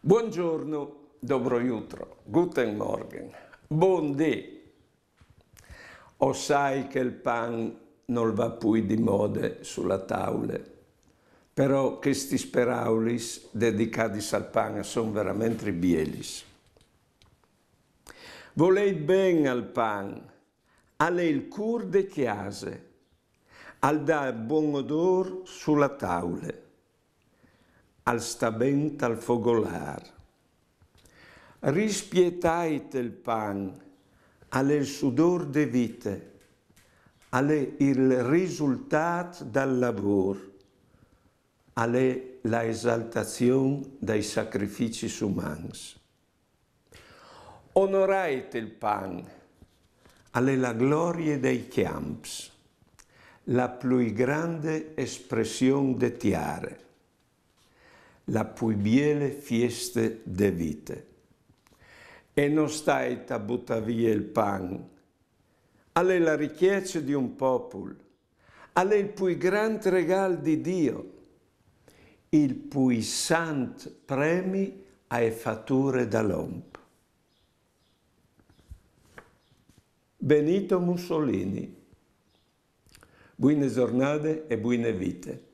Buongiorno, dobro jutro, guten Morgen, buon dì. O sai che il pan non va più di mode sulla tavola, però questi speraulis dedicati al pan sono veramente bielis. Volei ben al pan, alle il cur de chiase, al da buon odor sulla tavola, al sta ben al fogolar. Rispietait il pan, alle il sudor de vite, alle il risultat dal lavoro, alle la esaltazione dai sacrifici umans. Onorait il pan, alle la gloria dei camps, la più grande espressione de tiare, la più biele fieste de vite. E non stai a buttare via il pan, alle la richiesta di un popolo, alle il più grande regalo di Dio, il più santo premi ai fatture dall'omp. Benito Mussolini. Buone giornate e buone vite.